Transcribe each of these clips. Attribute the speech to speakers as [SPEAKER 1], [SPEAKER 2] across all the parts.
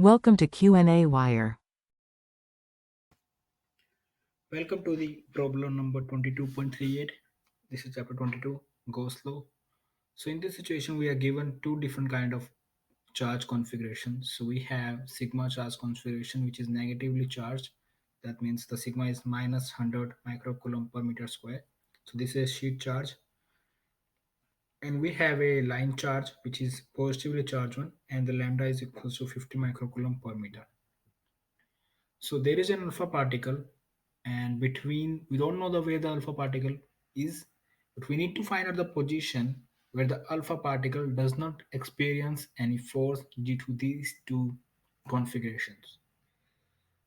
[SPEAKER 1] Welcome to qnawire.
[SPEAKER 2] Welcome to the problem number 22.38. This is chapter 22, go slow. So in this situation, we are given two different kind of charge configurations. So we have sigma charge configuration, which is negatively charged. That means the sigma is minus 100 microcoulomb per meter square. So this is sheet charge. And we have a line charge, which is positively charged one, and the lambda is equals to 50 microcoulomb per meter. So there is an alpha particle, and between we don't know the where the alpha particle is, but we need to find out the position where the alpha particle does not experience any force due to these two configurations.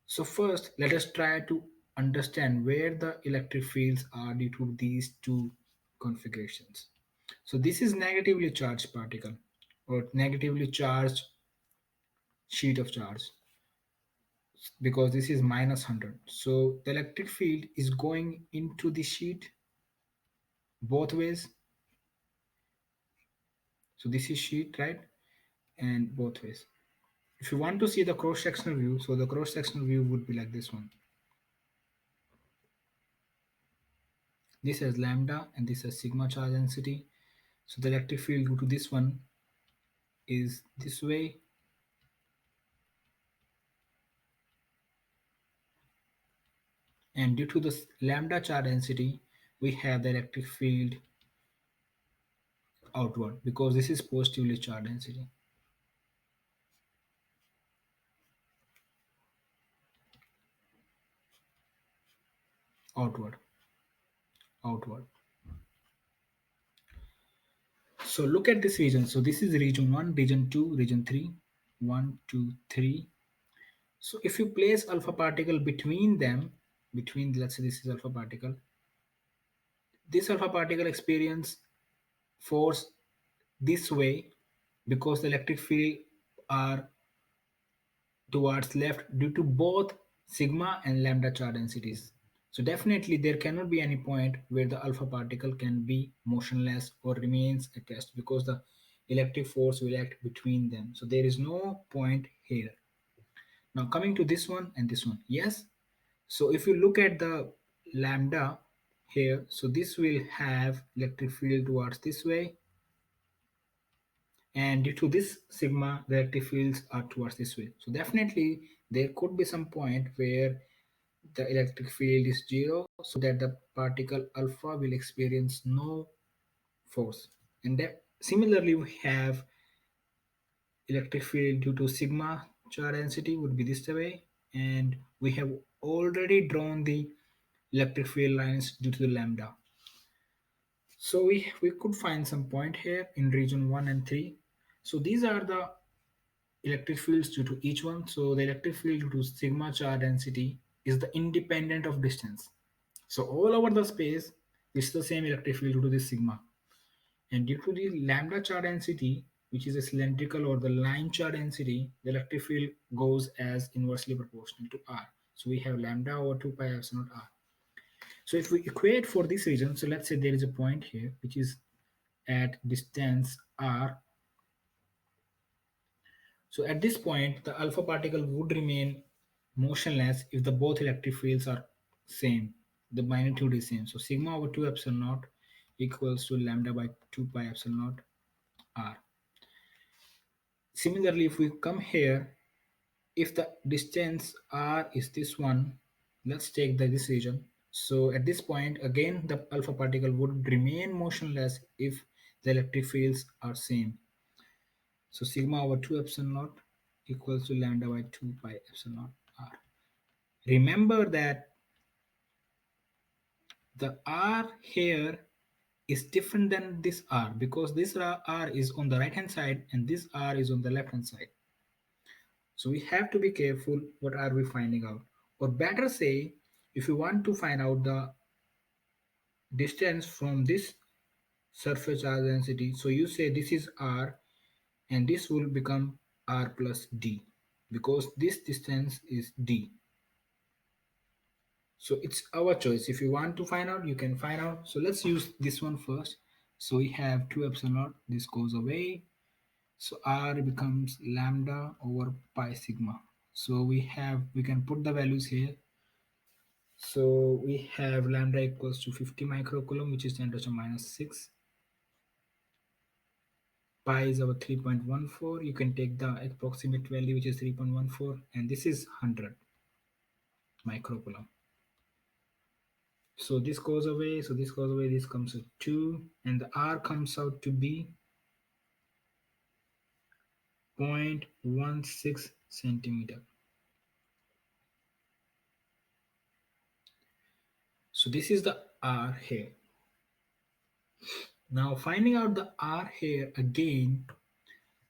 [SPEAKER 2] So first, let us try to understand where the electric fields are due to these two configurations. So this is negatively charged particle or negatively charged sheet of charge because this is minus 100. So the electric field is going into the sheet both ways. So this is sheet, right? And both ways. If you want to see the cross-sectional view, so the cross-sectional view would be like this one. This has lambda and this has sigma charge density. So the electric field due to this one is this way. And due to this lambda charge density, we have the electric field outward because this is positively charged density. Outward, outward. So look at this region. So this is region 1, region 2, region 3. 1, 2, 3. So if you place alpha particle between them, between let's say this is alpha particle, this alpha particle experience force this way because the electric field are towards left due to both sigma and lambda charge densities. So definitely there cannot be any point where the alpha particle can be motionless or remains at rest because the electric force will act between them. So there is no point here. Now coming to this one and this one. Yes. So if you look at the lambda here, so this will have electric field towards this way, and due to this sigma the electric fields are towards this way. So definitely there could be some point where the electric field is zero so that the particle alpha will experience no force. And that similarly we have electric field due to sigma charge density would be this way, and we have already drawn the electric field lines due to the lambda. So we could find some point here in region 1 and 3. So these are the electric fields due to each one. So the electric field due to sigma charge density is the independent of distance. So all over the space, it's the same electric field due to this sigma. And due to the lambda charge density, which is a cylindrical or the line charge density, the electric field goes as inversely proportional to R. So we have lambda over 2 pi epsilon R. So if we equate for this region, so let's say there is a point here which is at distance R. So at this point, the alpha particle would remain motionless if the both electric fields are same. The magnitude is same. So sigma over 2 epsilon naught equals to lambda by 2 pi epsilon naught R. Similarly, if we come here, if the distance R is this one, let's take this region. So at this point, again, the alpha particle would remain motionless if the electric fields are same. So sigma over 2 epsilon naught equals to lambda by 2 pi epsilon naught R. Remember that the R here is different than this R because this R is on the right hand side and this R is on the left hand side. So we have to be careful what are we finding out. Or better say, if you want to find out the distance from this surface charge density, so you say this is R and this will become R plus D because this distance is D. So it's our choice. If you want to find out, you can find out. So let's use this one first. So we have 2 epsilon naught. This goes away. So R becomes lambda over pi sigma. So we can put the values here. So we have lambda equals to 50 microcoulomb, which is 10 to the minus 6. Pi is our 3.14. You can take the approximate value, which is 3.14, and this is 100 microcoulomb. So this goes away, so this goes away, this comes to 2, and the R comes out to be 0.16 centimeter. So this is the R here. Now finding out the R here again.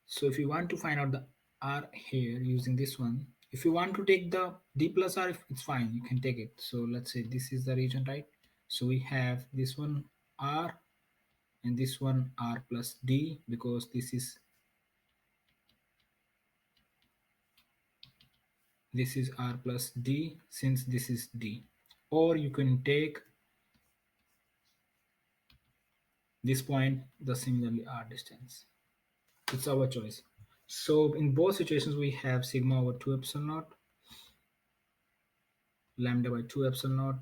[SPEAKER 2] So if you want to find out the R here using this one, if you want to take the D plus R, it's fine, you can take it. So let's say this is the region, right? So we have this one R and this one R plus D, because this is R plus D, since this is D. Or you can take this point, the similarly R distance. It's our choice. So in both situations, we have sigma over 2 epsilon naught, lambda by 2 epsilon naught,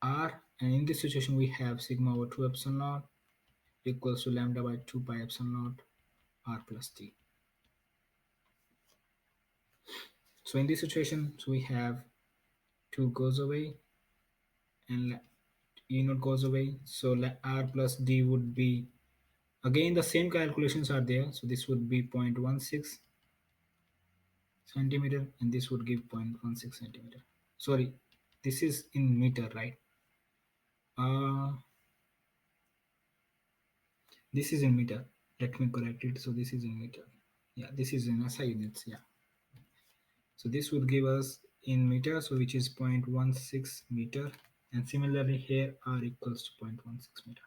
[SPEAKER 2] R, and in this situation, we have sigma over 2 epsilon naught equals to lambda by 2 pi epsilon naught R plus T. So in this situation, so we have 2 goes away and E naught goes away. So R plus D would be, again, the same calculations are there. So this would be 0.16 centimeter, and this would give 0.16 centimeter. Sorry, this is in meter, right? This is in meter. Let me correct it. So this is in meter. Yeah, this is in SI units. Yeah. So this would give us in meter, so which is 0.16 meter. And similarly here R equals to 0.16 meter.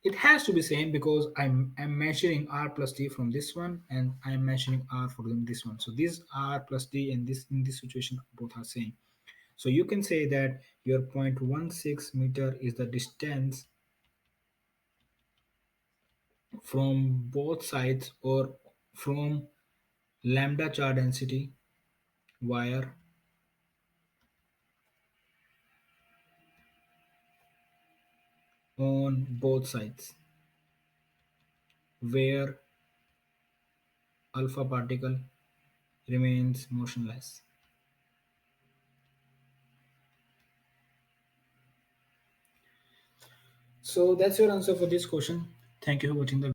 [SPEAKER 2] It has to be same because I'm measuring R plus D from this one, and I'm measuring R for this one. So this R plus D and this, in this situation, both are same. So you can say that your 0.16 meter is the distance from both sides, or from lambda char density wire on both sides, where alpha particle remains motionless. So that's your answer for this question. Thank you for watching the